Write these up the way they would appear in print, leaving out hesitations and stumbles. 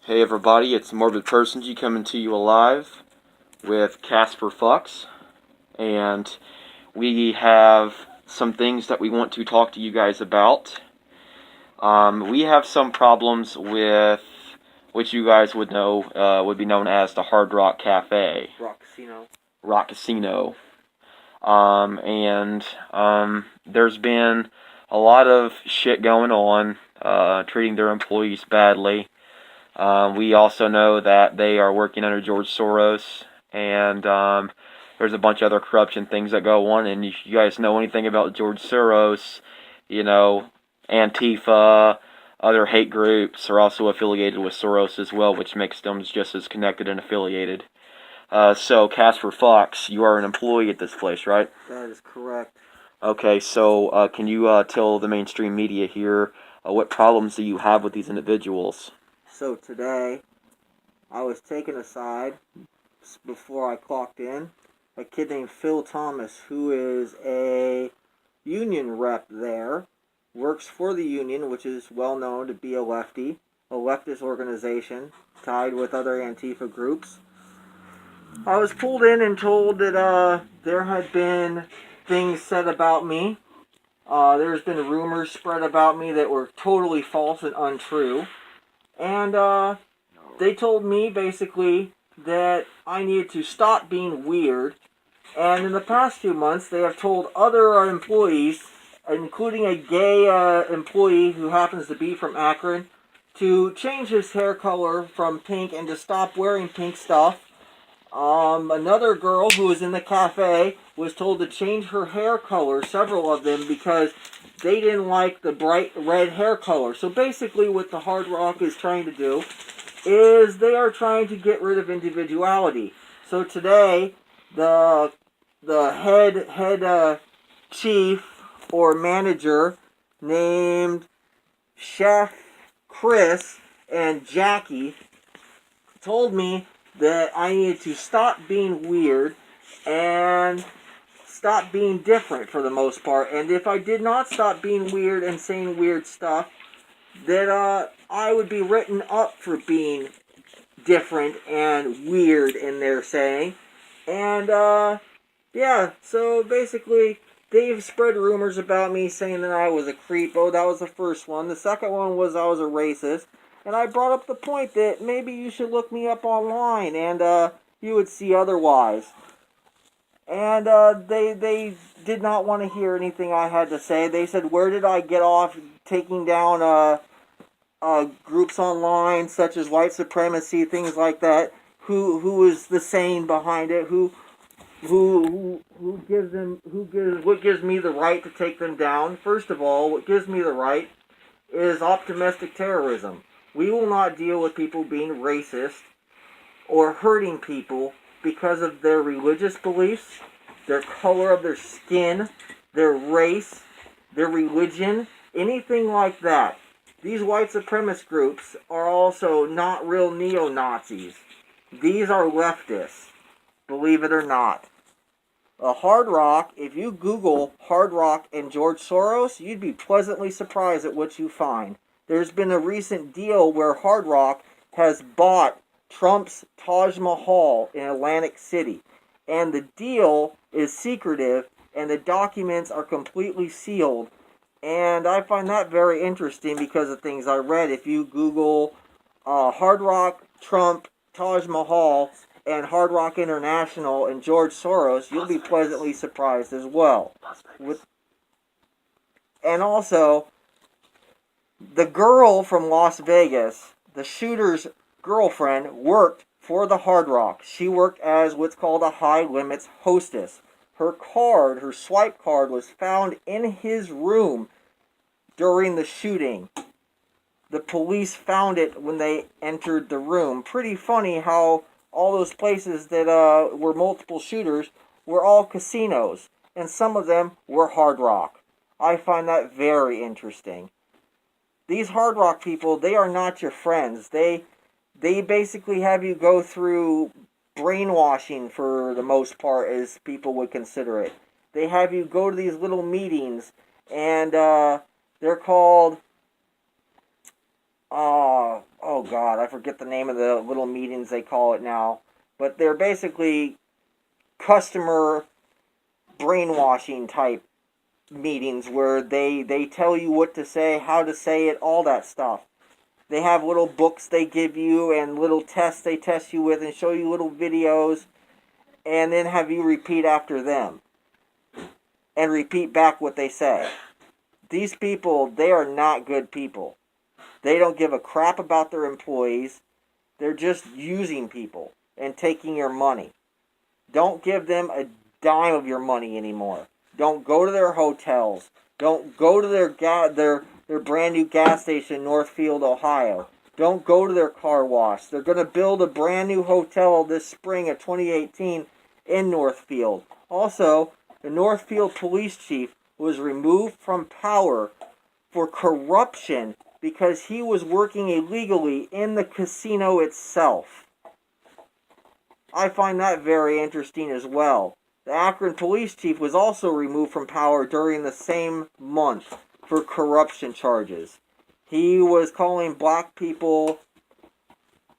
Hey everybody, it's Morbid Persongy coming to you alive with Casper Fox, and we have some things that we want to talk to you guys about. We have some problems with which you guys would know would be known as the Hard Rock Cafe. Rocksino. Rocksino. There's been a lot of shit going on, treating their employees badly. We also know that they are working under George Soros, and there's a bunch of other corruption things that go on. And if you guys know anything about George Soros, you know, Antifa, other hate groups are also affiliated with Soros as well, which makes them just as connected and affiliated. So, Casper Fox, you are an employee at this place, right? That is correct. Okay, so can you tell the mainstream media here what problems do you have with these individuals? So today, I was taken aside before I clocked in. A kid named Phil Thomas, who is a union rep there, works for the union, which is well known to be a leftist organization tied with other Antifa groups. I was pulled in and told that there had been things said about me. There's been rumors spread about me that were totally false and untrue. And they told me basically that I needed to stop being weird. And in the past few months, they have told other employees, including a gay employee who happens to be from Akron, to change his hair color from pink and to stop wearing pink stuff. Another girl who was in the cafe was told to change her hair color, several of them, because they didn't like the bright red hair color. So basically what the Hard Rock is trying to do is they are trying to get rid of individuality. So today, the head chief or manager named Chef Chris and Jackie told me that I needed to stop being weird and stop being different for the most part. And if I did not stop being weird and saying weird stuff, that I would be written up for being different and weird in their saying. And yeah, so basically they've spread rumors about me saying that I was a creep. Oh, that was the first one. The second one was I was a racist. And I brought up the point that maybe you should look me up online and you would see otherwise. And they did not want to hear anything I had to say. They said, where did I get off taking down groups online such as white supremacy, things like that? Who is the sane behind it? What gives me the right to take them down? First of all, what gives me the right is optimistic terrorism. We will not deal with people being racist or hurting people because of their religious beliefs, their color of their skin, their race, their religion, anything like that. These white supremacist groups are also not real neo-Nazis. These are leftists, believe it or not. Hard Rock, if you Google Hard Rock and George Soros, you'd be pleasantly surprised at what you find. There's been a recent deal where Hard Rock has bought Trump's Taj Mahal in Atlantic City. And the deal is secretive, and the documents are completely sealed. And I find that very interesting because of things I read. If you Google Hard Rock, Trump, Taj Mahal, and Hard Rock International and George Soros, you'll be pleasantly surprised as well. And also, the girl from Las Vegas, the shooter's girlfriend, worked for the Hard Rock. She worked as what's called a high limits hostess. Her swipe card, was found in his room during the shooting. The police found it when they entered the room. Pretty funny how all those places that were multiple shooters were all casinos, and some of them were Hard Rock. I find that very interesting. These Hard Rock people, they are not your friends. They basically have you go through brainwashing for the most part, as people would consider it. They have you go to these little meetings, and they're called oh God, I forget the name of the little meetings they call it now, but they're basically customer brainwashing type meetings where they tell you what to say, how to say it, all that stuff. They have little books they give you and little tests they test you with and show you little videos and then have you repeat after them and repeat back what they say. These people, they are not good people. They don't give a crap about their employees. They're just using people and taking your money. Don't give them a dime of your money anymore. Don't go to their hotels. Don't go to their brand new gas station in Northfield, Ohio. Don't go to their car wash. They're going to build a brand new hotel this spring of 2018 in Northfield. Also, the Northfield police chief was removed from power for corruption because he was working illegally in the casino itself. I find that very interesting as well. The Akron police chief was also removed from power during the same month for corruption charges. He was calling black people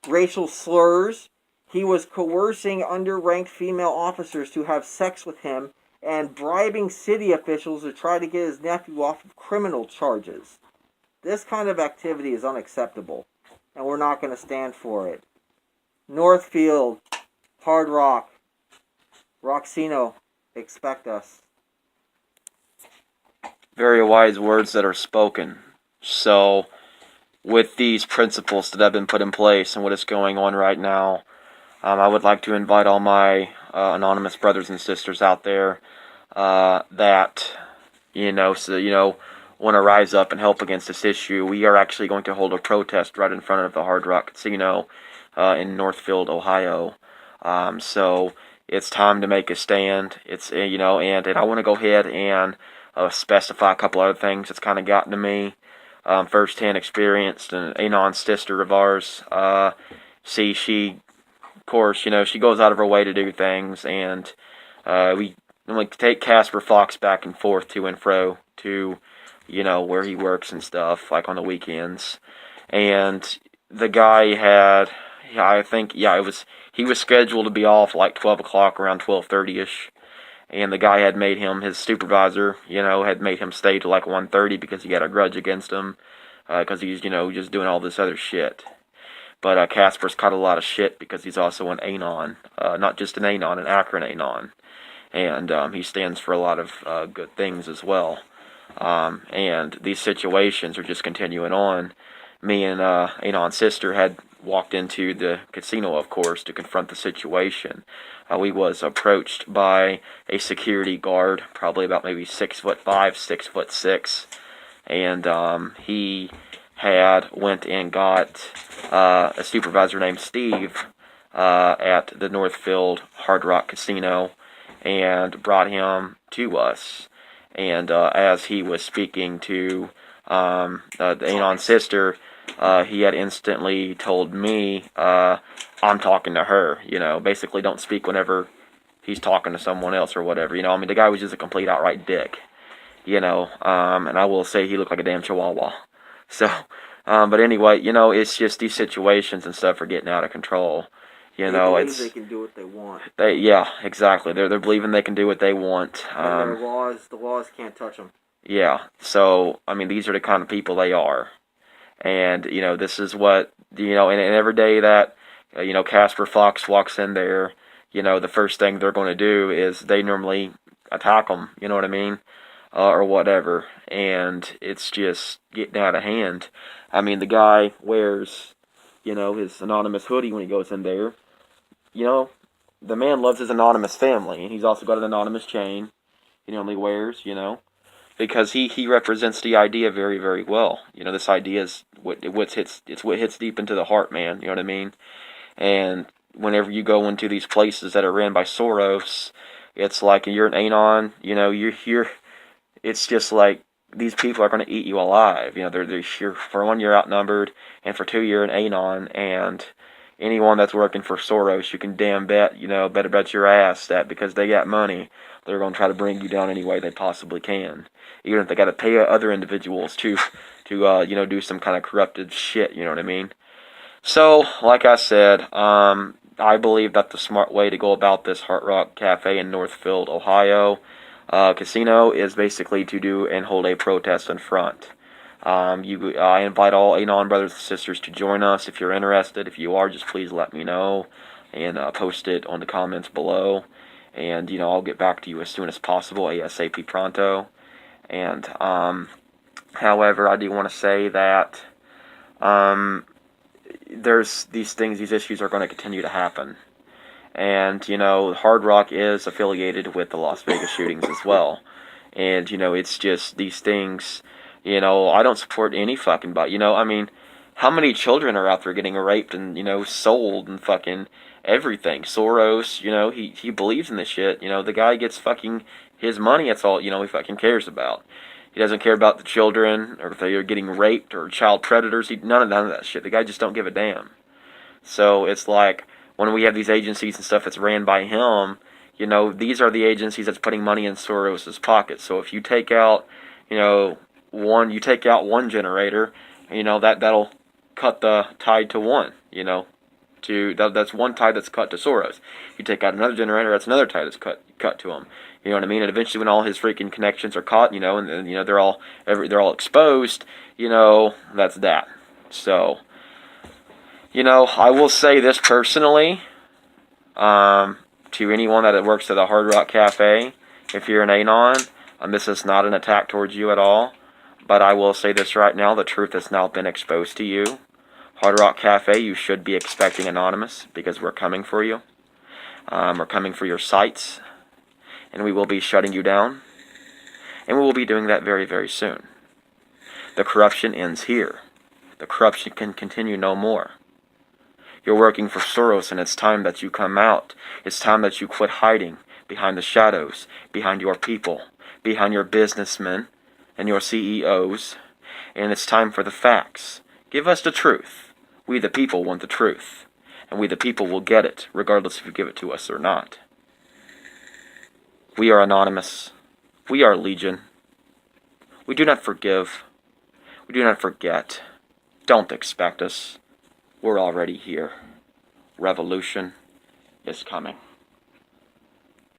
racial slurs. He was coercing underranked female officers to have sex with him and bribing city officials to try to get his nephew off of criminal charges. This kind of activity is unacceptable, and we're not going to stand for it. Northfield, Hard Rock, Rocksino, expect us. Very wise words that are spoken. So, with these principles that have been put in place and what is going on right now, I would like to invite all my anonymous brothers and sisters out there that, want to rise up and help against this issue. We are actually going to hold a protest right in front of the Hard Rock Casino in Northfield, Ohio. So it's time to make a stand. It's and I want to go ahead and specify a couple other things that's kind of gotten to me. First-hand experience, an Anon sister of ours. She, of course, she goes out of her way to do things, and we like take Casper Fox back and forth to and fro to, where he works and stuff, like on the weekends. And the guy had, he was scheduled to be off like 12 o'clock, around 12:30ish. And the guy had made him, his supervisor, had made him stay till like 1:30 because he had a grudge against him, because he's, just doing all this other shit. But Casper's caught a lot of shit because he's also an Anon, not just an Anon, an Akron Anon. And he stands for a lot of good things as well. And these situations are just continuing on. Me and Anon's sister had walked into the casino, of course, to confront the situation. We was approached by a security guard, probably about maybe 6'5", 6'6", and he had went and got a supervisor named Steve at the Northfield Hard Rock Casino and brought him to us. And as he was speaking to the Anon's sister, he had instantly told me, I'm talking to her, basically don't speak whenever he's talking to someone else or whatever, the guy was just a complete outright dick, and I will say he looked like a damn chihuahua. So, but anyway, it's just these situations and stuff are getting out of control. They believe they can do what they want. Yeah, exactly. They're believing they can do what they want. And the laws can't touch them. Yeah, so, these are the kind of people they are. And, this is what, and every day that, Casper Fox walks in there, the first thing they're going to do is they normally attack them, you know what I mean? Or whatever. And it's just getting out of hand. The guy wears, his anonymous hoodie when he goes in there. The man loves his anonymous family. And he's also got an anonymous chain he normally wears, because he represents the idea very, very well. This idea is what hits deep into the heart, man. You know what I mean? And whenever you go into these places that are ran by SOROS, it's like you're an Anon. It's just like these people are going to eat you alive. For one, you're outnumbered, and for two, you're an Anon, and anyone that's working for SOROS, you can damn bet, better bet your ass that because they got money, they're going to try to bring you down any way they possibly can. Even if they got to pay other individuals to, to do some kind of corrupted shit. You know what I mean? So, like I said, I believe that the smart way to go about this Hard Rock Cafe in Northfield, Ohio, casino is basically to do and hold a protest in front. I invite all Anon brothers and sisters to join us if you're interested. If you are, just please let me know and post it on the comments below. And, I'll get back to you as soon as possible, ASAP pronto. And, however, I do want to say that there's these issues are going to continue to happen. And, Hard Rock is affiliated with the Las Vegas shootings as well. And, it's just these things, I don't support any fucking, but, how many children are out there getting raped and, sold and fucking everything? Soros, he believes in this shit. The guy gets fucking his money, that's all, he fucking cares about. He doesn't care about the children, or if they are getting raped, or child predators. None of that shit. The guy just don't give a damn. So it's like, when we have these agencies and stuff that's ran by him, these are the agencies that's putting money in Soros's pocket. So if you take out, one generator, that'll cut the tide to one, that's one tide that's cut to Soros. You take out another generator, that's another tide that's cut to him. You know what I mean? And eventually, when all his freaking connections are caught, and then they're all exposed, that's that. So, I will say this personally, to anyone that works at the Hard Rock Cafe, if you're an Anon, this is not an attack towards you at all. But I will say this right now: the truth has now been exposed to you. Hard Rock Cafe, you should be expecting anonymous, because we're coming for you. We're coming for your sites, and we will be shutting you down, and we will be doing that very, very soon. The corruption ends here. The corruption can continue no more. You're working for Soros, and it's time that you come out. It's time that you quit hiding behind the shadows, behind your people, behind your businessmen and your CEOs, and it's time for the facts. Give us the truth. We the people want the truth, and we the people will get it, regardless if you give it to us or not. We are anonymous. We are legion. We do not forgive. We do not forget. Don't expect us. We're already here. Revolution is coming.